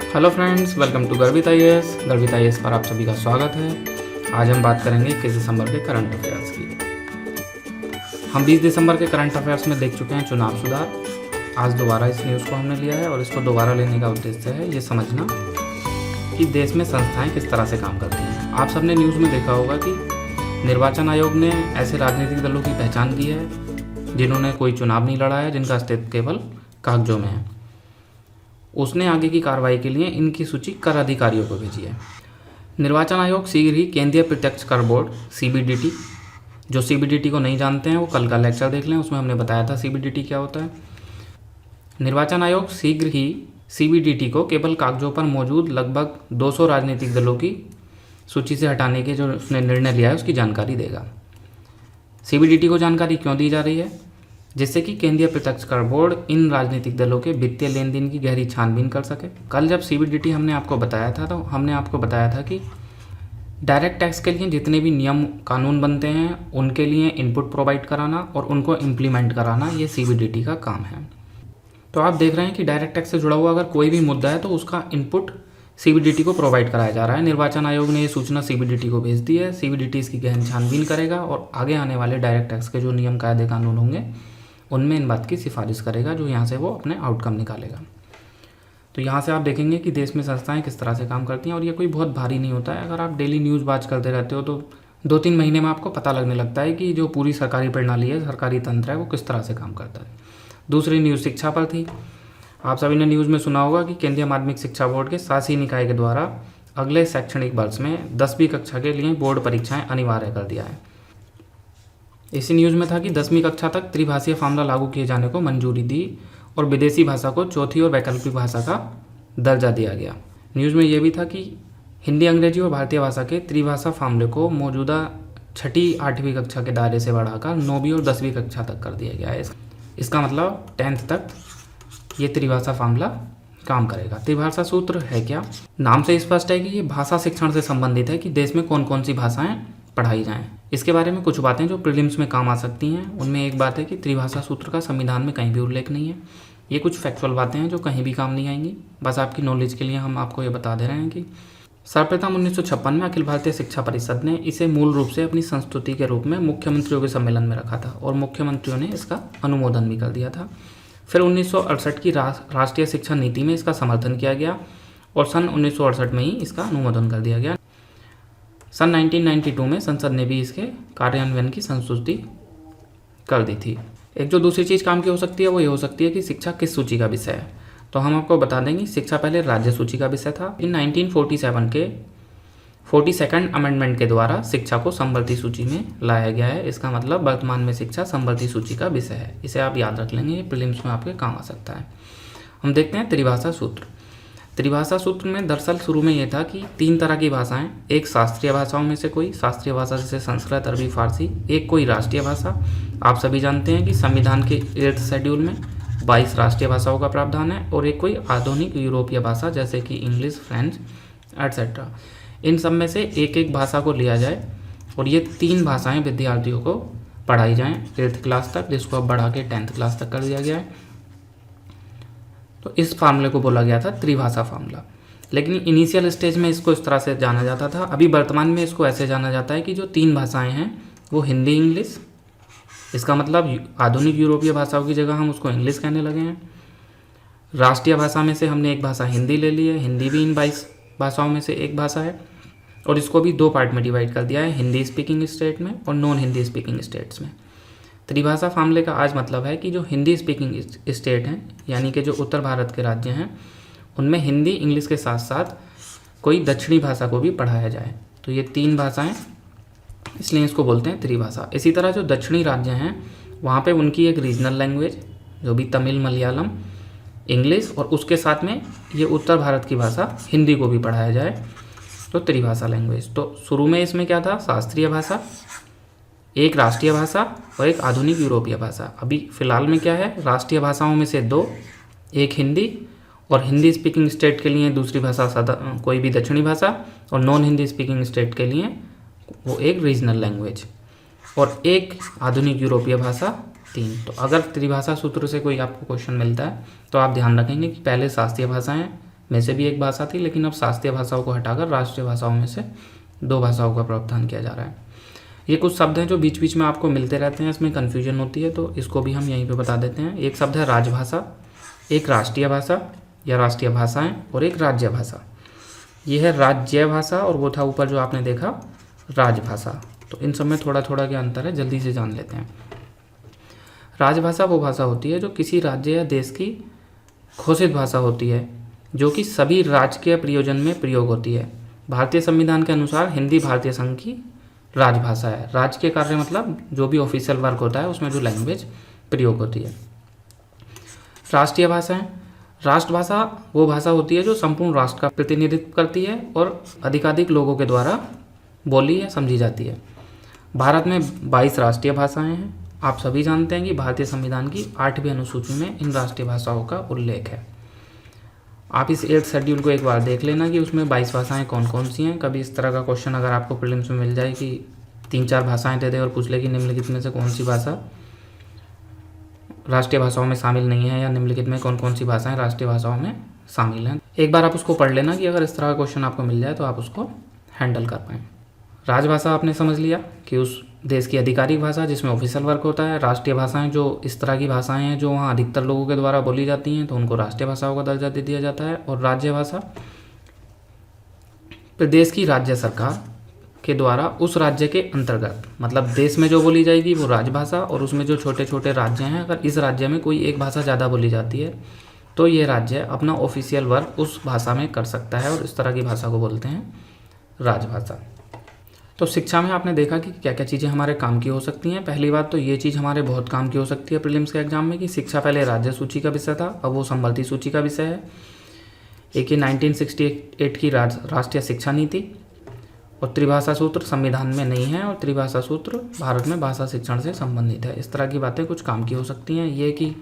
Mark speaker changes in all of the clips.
Speaker 1: Hello friends, welcome to गर्वित IAS. गर्वित IAS पर आप सभी का स्वागत है। आज हम बात करेंगे 21 दिसंबर के करंट अफेयर्स की। हम 20 दिसंबर के करंट अफेयर्स में देख चुके हैं चुनाव सुधार। आज दोबारा इस न्यूज़ को हमने लिया है और इसको दोबारा लेने का उद्देश्य है ये समझना कि देश में संस्थाएं किस तरह से काम करती हैं। आप सबने न्यूज़ में देखा होगा कि निर्वाचन आयोग ने ऐसे राजनीतिक दलों की पहचान की है जिन्होंने कोई चुनाव नहीं लड़ा है, जिनका अस्तित्व केवल कागजों में है। उसने आगे की कार्रवाई के लिए इनकी सूची कर अधिकारियों को भेजी है। निर्वाचन आयोग शीघ्र ही केंद्रीय प्रत्यक्ष कर बोर्ड CBDT, जो CBDT को नहीं जानते हैं वो कल का लेक्चर देख लें, उसमें हमने बताया था CBDT क्या होता है। निर्वाचन आयोग शीघ्र ही CBDT को केवल कागजों पर मौजूद लगभग 200 राजनीतिक दलों की सूची से हटाने के जो उसने निर्णय लिया है उसकी जानकारी देगा। CBDT को जानकारी क्यों दी जा रही है? जिससे कि केंद्रीय प्रत्यक्ष कर बोर्ड इन राजनीतिक दलों के वित्तीय लेन देन की गहरी छानबीन कर सके। कल जब CBDT हमने आपको बताया था तो हमने आपको बताया था कि डायरेक्ट टैक्स के लिए जितने भी नियम कानून बनते हैं उनके लिए इनपुट प्रोवाइड कराना और उनको इम्प्लीमेंट कराना ये CBDT का काम है। तो आप देख रहे हैं कि डायरेक्ट टैक्स से जुड़ा हुआ अगर कोई भी मुद्दा है तो उसका इनपुट CBDT को प्रोवाइड कराया जा रहा है। निर्वाचन आयोग ने ये सूचना CBDT को भेज दी है। CBDT इसकी गहन छानबीन करेगा और आगे आने वाले डायरेक्ट टैक्स के जो नियम कायदे कानून होंगे उनमें इन बात की सिफारिश करेगा, जो यहाँ से वो अपने आउटकम निकालेगा। तो यहाँ से आप देखेंगे कि देश में संस्थाएं किस तरह से काम करती हैं और ये कोई बहुत भारी नहीं होता है। अगर आप डेली न्यूज़ वॉच करते रहते हो तो 2-3 महीने में आपको पता लगने लगता है कि जो पूरी सरकारी प्रणाली है, सरकारी तंत्र है, वो किस तरह से काम करता है। दूसरी न्यूज़ शिक्षा पर थी। आप सभी ने न्यूज़ में सुना होगा कि केंद्रीय माध्यमिक शिक्षा बोर्ड के शासी निकाय के द्वारा अगले शैक्षणिक वर्ष में 10वीं कक्षा के लिए बोर्ड परीक्षाएं अनिवार्य कर दिया है। इसी न्यूज़ में था कि 10वीं कक्षा तक त्रिभाषीय फार्मूला लागू किए जाने को मंजूरी दी और विदेशी भाषा को चौथी और वैकल्पिक भाषा का दर्जा दिया गया। न्यूज़ में यह भी था कि हिंदी, अंग्रेजी और भारतीय भाषा के त्रिभाषा फार्मूले को मौजूदा 6ठी-8वीं कक्षा के दायरे से बढ़ाकर 9वीं और 10वीं कक्षा तक कर दिया गया है। इसका मतलब 10th तक ये त्रिभाषा फार्मूला काम करेगा। त्रिभाषा सूत्र है क्या? नाम से स्पष्ट है कि ये भाषा शिक्षण से संबंधित है कि देश में कौन कौन सी भाषाएं पढ़ाई जाएं। इसके बारे में कुछ बातें जो प्रीलिम्स में काम आ सकती हैं, उनमें एक बात है कि त्रिभाषा सूत्र का संविधान में कहीं भी उल्लेख नहीं है। ये कुछ फैक्चुअल बातें हैं जो कहीं भी काम नहीं आएंगी, बस आपकी नॉलेज के लिए हम आपको ये बता दे रहे हैं कि सर्वप्रथम 1956 में अखिल भारतीय शिक्षा परिषद ने इसे मूल रूप से अपनी संस्तुति के रूप में मुख्यमंत्रियों के सम्मेलन में रखा था और मुख्यमंत्रियों ने इसका अनुमोदन भी कर दिया था। फिर 1968 की राष्ट्रीय शिक्षा नीति में इसका समर्थन किया गया और सन 1968 में ही इसका अनुमोदन कर दिया गया। सन 1992 में संसद ने भी इसके कार्यान्वयन की संस्तुति कर दी थी। एक जो दूसरी चीज़ काम की हो सकती है वो ये हो सकती है कि शिक्षा किस सूची का विषय है। तो हम आपको बता देंगे शिक्षा पहले राज्य सूची का विषय था। इन 1947 के 42nd अमेंडमेंट के द्वारा शिक्षा को संवर्ती सूची में लाया गया है। इसका मतलब वर्तमान में शिक्षा संवर्ती सूची का विषय है। इसे आप याद रख लेंगे, प्रीलिम्स में आपके काम आ सकता है। हम देखते हैं त्रिभाषा सूत्र। त्रिभाषा सूत्र में दरअसल शुरू में यह था कि 3 तरह की भाषाएं, एक शास्त्रीय भाषाओं में से कोई, शास्त्रीय भाषा जैसे संस्कृत, अरबी, फारसी, एक कोई राष्ट्रीय भाषा। आप सभी जानते हैं कि संविधान के 8th शेड्यूल में 22 राष्ट्रीय भाषाओं का प्रावधान है और एक कोई आधुनिक यूरोपीय भाषा जैसे कि इंग्लिश, फ्रेंच एट्सेट्रा। इन सब में से एक एक भाषा को लिया जाए और ये 3 भाषाएँ विद्यार्थियों को पढ़ाई जाएँ 8th क्लास तक, जिसको अब बढ़ा के 10th क्लास तक कर दिया गया है। तो इस फार्मूले को बोला गया था त्रिभाषा फार्मूला। लेकिन इनिशियल स्टेज में इसको इस तरह से जाना जाता था। अभी वर्तमान में इसको ऐसे जाना जाता है कि जो 3 भाषाएं हैं वो हिंदी, इंग्लिश, इसका मतलब आधुनिक यूरोपीय भाषाओं की जगह हम उसको इंग्लिश कहने लगे हैं। राष्ट्रीय भाषा में से हमने एक भाषा हिंदी ले ली है। हिंदी भी इन 22 भाषाओं में से एक भाषा है और इसको भी 2 पार्ट में डिवाइड कर दिया है, हिंदी स्पीकिंग स्टेट में और नॉन हिंदी स्पीकिंग स्टेट्स में। त्रिभाषा फार्मूले का आज मतलब है कि जो हिंदी स्पीकिंग स्टेट हैं, यानी कि जो उत्तर भारत के राज्य हैं, उनमें हिंदी, इंग्लिश के साथ साथ कोई दक्षिणी भाषा को भी पढ़ाया जाए। तो ये 3 भाषाएं, इसलिए इसको बोलते हैं त्रिभाषा। इसी तरह जो दक्षिणी राज्य हैं वहाँ पे उनकी एक रीजनल लैंग्वेज, जो भी तमिल, मलयालम, इंग्लिश, और उसके साथ में ये उत्तर भारत की भाषा हिंदी को भी पढ़ाया जाए, तो त्रिभाषा लैंग्वेज। तो शुरू में इसमें क्या था? शास्त्रीय भाषा, एक राष्ट्रीय भाषा और एक आधुनिक यूरोपीय भाषा। अभी फ़िलहाल में क्या है? राष्ट्रीय भाषाओं में से 2, एक हिंदी और हिंदी स्पीकिंग स्टेट के लिए दूसरी भाषा कोई भी दक्षिणी भाषा, और नॉन हिंदी स्पीकिंग स्टेट के लिए वो एक रीजनल लैंग्वेज, और एक आधुनिक यूरोपीय भाषा 3। तो अगर त्रिभाषा सूत्र से कोई आपको क्वेश्चन मिलता है तो आप ध्यान रखेंगे कि पहले शास्त्रीय भाषाएं, में से भी एक भाषा थी, लेकिन अब शास्त्रीय भाषाओं को हटाकर राष्ट्रीय भाषाओं में से 2 भाषाओं का प्रावधान किया जा रहा है। ये कुछ शब्द हैं जो बीच बीच में आपको मिलते रहते हैं, इसमें कन्फ्यूजन होती है, तो इसको भी हम यहीं पे बता देते हैं। एक शब्द है राजभाषा, एक राष्ट्रीय भाषा या राष्ट्रीय भाषाएं, और एक राज्य भाषा। ये है राज्य भाषा, और वो था ऊपर जो आपने देखा राजभाषा। तो इन सब में थोड़ा थोड़ा क्या अंतर है, जल्दी से जान लेते हैं। राजभाषा वो भाषा होती है जो किसी राज्य या देश की घोषित भाषा होती है, जो कि सभी राजकीय प्रयोजन में प्रयोग होती है। भारतीय संविधान के अनुसार हिंदी भारतीय संघ की राजभाषा है। राजकीय कार्य मतलब जो भी ऑफिशियल वर्क होता है उसमें जो लैंग्वेज प्रयोग होती है। राष्ट्रीय भाषाएं, राष्ट्रभाषा वो भाषा होती है जो संपूर्ण राष्ट्र का प्रतिनिधित्व करती है और अधिकाधिक लोगों के द्वारा बोली या समझी जाती है। भारत में 22 राष्ट्रीय भाषाएं हैं। आप सभी जानते हैं कि भारतीय संविधान की 8वीं अनुसूची में इन राष्ट्रीय भाषाओं का उल्लेख है। आप इस 8th शेड्यूल को एक बार देख लेना कि उसमें 22 भाषाएं कौन कौन सी हैं। कभी इस तरह का क्वेश्चन अगर आपको प्रीलिम्स में मिल जाए कि 3-4 भाषाएं दे दे और पूछ ले कि निम्नलिखित में से कौन सी भाषा राष्ट्रीय भाषाओं में शामिल नहीं है, या निम्नलिखित में कौन कौन सी भाषाएं राष्ट्रीय भाषाओं में शामिल हैं, एक बार आप उसको पढ़ लेना कि अगर इस तरह का क्वेश्चन आपको मिल जाए तो आप उसको हैंडल कर पाएँ। राजभाषा आपने समझ लिया कि उस देश की आधिकारिक भाषा जिसमें ऑफिशियल वर्क होता है। राष्ट्रीय भाषाएं जो इस तरह की भाषाएं हैं जो वहाँ अधिकतर लोगों के द्वारा बोली जाती हैं, तो उनको राष्ट्रीय भाषाओं का दर्जा दे दिया जाता है। और राज्य भाषा प्रदेश की राज्य सरकार के द्वारा उस राज्य के अंतर्गत, मतलब देश में जो बोली जाएगी वो राजभाषा, और उसमें जो छोटे छोटे राज्य हैं, अगर इस राज्य में कोई एक भाषा ज़्यादा बोली जाती है तो ये राज्य अपना ऑफिशियल वर्क उस भाषा में कर सकता है, और इस तरह की भाषा को बोलते हैं राजभाषा। तो शिक्षा में आपने देखा कि क्या क्या चीज़ें हमारे काम की हो सकती हैं। पहली बात तो ये चीज़ हमारे बहुत काम की हो सकती है प्रीलिम्स के एग्जाम में कि शिक्षा पहले राज्य सूची का विषय था, अब वो संबलती सूची का विषय है। एक ही 1968 की राष्ट्रीय शिक्षा नीति, और त्रिभाषा सूत्र संविधान में नहीं है, और त्रिभाषा सूत्र भारत में भाषा शिक्षण से संबंधित है। इस तरह की बातें कुछ काम की हो सकती हैं। ये कि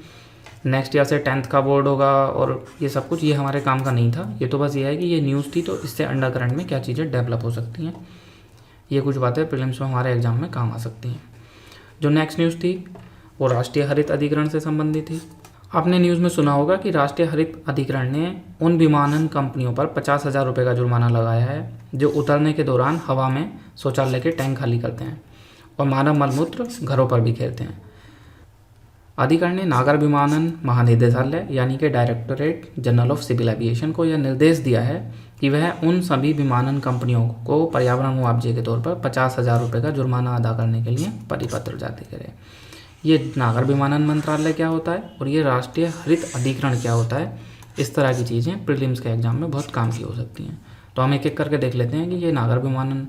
Speaker 1: नेक्स्ट ईयर से 10th का बोर्ड होगा और ये सब कुछ, ये हमारे काम का नहीं था। ये तो बस ये है कि ये न्यूज़ थी, तो इससे अंडर करंट में क्या चीज़ें डेवलप हो सकती हैं, ये कुछ बातें प्रीलिम्स में हमारे एग्जाम में काम आ सकती हैं। जो नेक्स्ट न्यूज़ थी वो राष्ट्रीय हरित अधिकरण से संबंधित थी। आपने न्यूज़ में सुना होगा कि राष्ट्रीय हरित अधिकरण ने उन विमानन कंपनियों पर 50,000 रुपये का जुर्माना लगाया है जो उतरने के दौरान हवा में शौचालय के टैंक खाली करते हैं और मानव मलमूत्र घरों पर बिखेरते हैं। अधिकरण ने नागर विमानन महानिदेशालय यानी कि Directorate General of Civil Aviation को यह निर्देश दिया है कि वह उन सभी विमानन कंपनियों को पर्यावरण मुआवजे के तौर पर 50,000 रुपये का जुर्माना अदा करने के लिए परिपत्र जारी करे। ये नागर विमानन मंत्रालय क्या होता है और ये राष्ट्रीय हरित अधिकरण क्या होता है, इस तरह की चीज़ें प्रीलिम्स के एग्जाम में बहुत काम की हो सकती हैं। तो हम एक एक करके देख लेते हैं कि ये नागर विमानन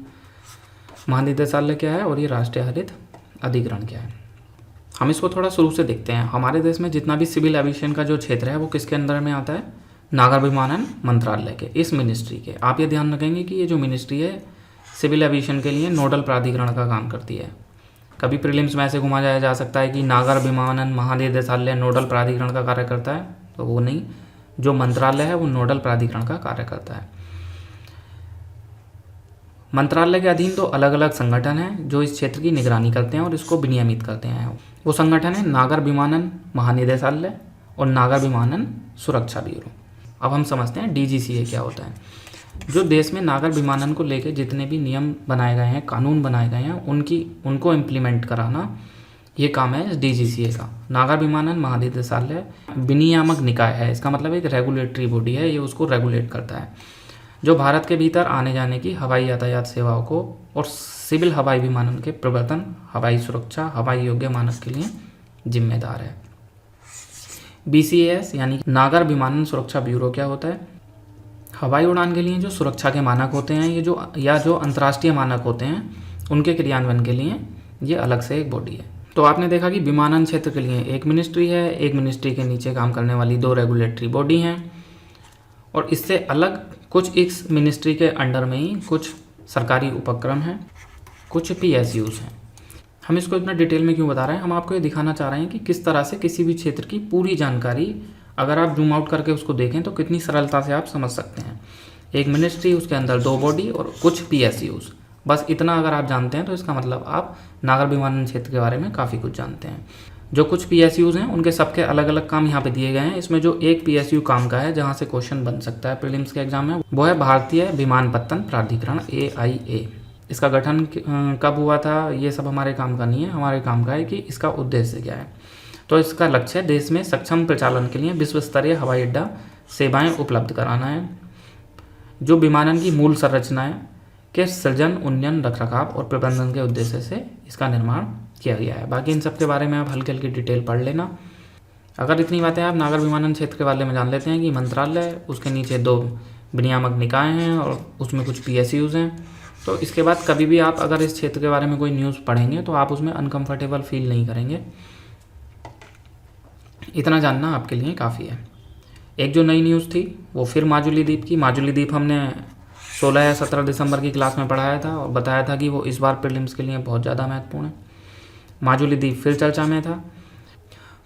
Speaker 1: महानिदेशालय क्या है और ये राष्ट्रीय हरित अधिकरण क्या है। हम इसको थोड़ा शुरू से देखते हैं। हमारे देश में जितना भी सिविल एविएशन का जो क्षेत्र है वो किसके अंदर में आता है, नागर विमानन मंत्रालय के, इस मिनिस्ट्री के। आप ये ध्यान रखेंगे कि ये जो मिनिस्ट्री है सिविल एविएशन के लिए नोडल प्राधिकरण का काम करती है। कभी प्रीलिम्स में ऐसे घुमा जाया जा सकता है कि नागर विमानन महानिदेशालय नोडल प्राधिकरण का कार्य करता है, तो वो नहीं, जो मंत्रालय है वो नोडल प्राधिकरण का कार्य करता है। मंत्रालय के अधीन तो अलग अलग संगठन हैं जो इस क्षेत्र की निगरानी करते हैं और इसको विनियमित करते हैं। वो संगठन है नागर विमानन महानिदेशालय और नागर विमानन सुरक्षा ब्यूरो। अब हम समझते हैं डीजीसीए क्या होता है। जो देश में नागर विमानन को लेकर जितने भी नियम बनाए गए हैं, कानून बनाए गए हैं, उनको इम्प्लीमेंट कराना ये काम है इस डीजीसीए का। नागर विमानन महानिदेशालय विनियामक निकाय है, इसका मतलब एक रेगुलेटरी बॉडी है, ये उसको रेगुलेट करता है, जो भारत के भीतर आने जाने की हवाई यातायात सेवाओं को और सिविल हवाई विमानन के प्रवर्तन, हवाई सुरक्षा, हवाई योग्य मानक के लिए जिम्मेदार है। BCAS यानी नागर विमानन सुरक्षा ब्यूरो क्या होता है, हवाई उड़ान के लिए जो सुरक्षा के मानक होते हैं ये जो अंतर्राष्ट्रीय मानक होते हैं उनके क्रियान्वयन के लिए ये अलग से एक बॉडी है। तो आपने देखा कि विमानन क्षेत्र के लिए एक मिनिस्ट्री है, एक मिनिस्ट्री के नीचे काम करने वाली 2 रेगुलेटरी बॉडी हैं, और इससे अलग कुछ इस मिनिस्ट्री के अंडर में ही कुछ सरकारी उपक्रम हैं, कुछ PSUs हैं। हम इसको इतना डिटेल में क्यों बता रहे हैं, हम आपको ये दिखाना चाह रहे हैं कि किस तरह से किसी भी क्षेत्र की पूरी जानकारी अगर आप जूम आउट करके उसको देखें तो कितनी सरलता से आप समझ सकते हैं। एक मिनिस्ट्री, उसके अंदर 2 बॉडी और कुछ PSUs, बस इतना अगर आप जानते हैं तो इसका मतलब आप नागर विमानन क्षेत्र के बारे में काफ़ी कुछ जानते हैं। जो कुछ PSUs हैं उनके सबके अलग अलग काम यहाँ पे दिए गए हैं। इसमें जो एक PSU काम का है जहाँ से क्वेश्चन बन सकता है प्रीलिम्स के एग्जाम में, वो है भारतीय विमानपत्तन प्राधिकरण AIA। इसका गठन कब हुआ था, ये सब हमारे काम का नहीं है। हमारे काम का है कि इसका उद्देश्य क्या है। तो इसका लक्ष्य देश में सक्षम प्रचालन के लिए विश्व स्तरीय हवाई अड्डा सेवाएं उपलब्ध कराना है, जो विमानन की मूल संरचनाएं के सृजन, उन्नयन, रखरखाव और प्रबंधन के उद्देश्य से इसका निर्माण किया गया है। बाकी इन सब के बारे में आप हल्की हल्की डिटेल पढ़ लेना। अगर इतनी बातें आप नागर विमानन क्षेत्र के बारे में जान लेते हैं कि मंत्रालय, उसके नीचे 2 विनियामक निकाय हैं और उसमें कुछ PSUs हैं, तो इसके बाद कभी भी आप अगर इस क्षेत्र के बारे में कोई न्यूज़ पढ़ेंगे तो आप उसमें अनकंफर्टेबल फील नहीं करेंगे। इतना जानना आपके लिए काफ़ी है। एक जो नई न्यूज़ थी वो फिर माजुली द्वीप की। माजुली द्वीप हमने 16 या 17 दिसंबर की क्लास में पढ़ाया था और बताया था कि वो इस बार प्रीलिम्स के लिए बहुत ज़्यादा महत्वपूर्ण है। माजुली द्वीप फिर चर्चा में था।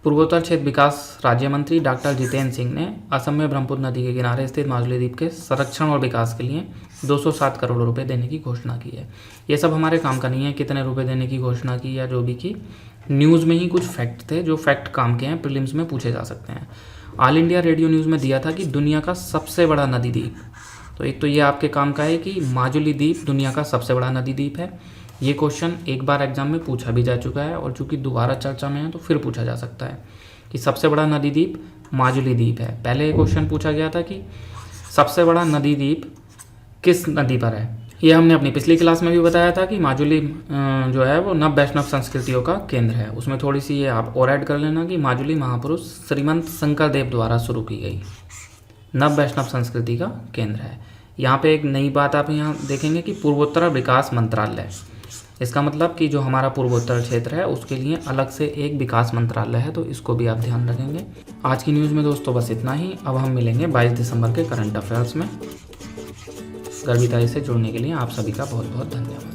Speaker 1: पूर्वोत्तर क्षेत्र विकास राज्य मंत्री डॉक्टर जितेंद्र सिंह ने असम में ब्रह्मपुत्र नदी के किनारे स्थित माजुली द्वीप के संरक्षण और विकास के लिए 207 करोड़ रुपए देने की घोषणा की है। ये सब हमारे काम का नहीं है कितने रुपए देने की घोषणा की या जो भी की। न्यूज़ में ही कुछ फैक्ट थे जो फैक्ट काम के हैं, प्रीलिम्स में पूछे जा सकते हैं। ऑल इंडिया रेडियो न्यूज़ में दिया था कि दुनिया का सबसे बड़ा नदी द्वीप। तो एक तो ये आपके काम का है कि माजुली द्वीप दुनिया का सबसे बड़ा नदी द्वीप है। ये क्वेश्चन एक बार एग्जाम में पूछा भी जा चुका है और चूंकि दोबारा चर्चा में है तो फिर पूछा जा सकता है कि सबसे बड़ा नदी द्वीप माजुली द्वीप है। पहले ये क्वेश्चन पूछा गया था कि सबसे बड़ा नदी द्वीप किस नदी पर है। ये हमने अपनी पिछली क्लास में भी बताया था कि माजुली जो है वो नव वैष्णव संस्कृतियों का केंद्र है। उसमें थोड़ी सी ये आप और ऐड कर लेना कि माजुली महापुरुष श्रीमंत शंकर देव द्वारा शुरू की गई नव वैष्णव संस्कृति का केंद्र है। यहाँ पे एक नई बात आप यहाँ देखेंगे कि पूर्वोत्तर विकास मंत्रालय। इसका मतलब कि जो हमारा पूर्वोत्तर क्षेत्र है उसके लिए अलग से एक विकास मंत्रालय है, तो इसको भी आप ध्यान रखेंगे। आज की न्यूज़ में दोस्तों बस इतना ही। अब हम मिलेंगे 22 दिसंबर के करंट अफेयर्स में। गर्भिताई से जुड़ने के लिए आप सभी का बहुत बहुत धन्यवाद।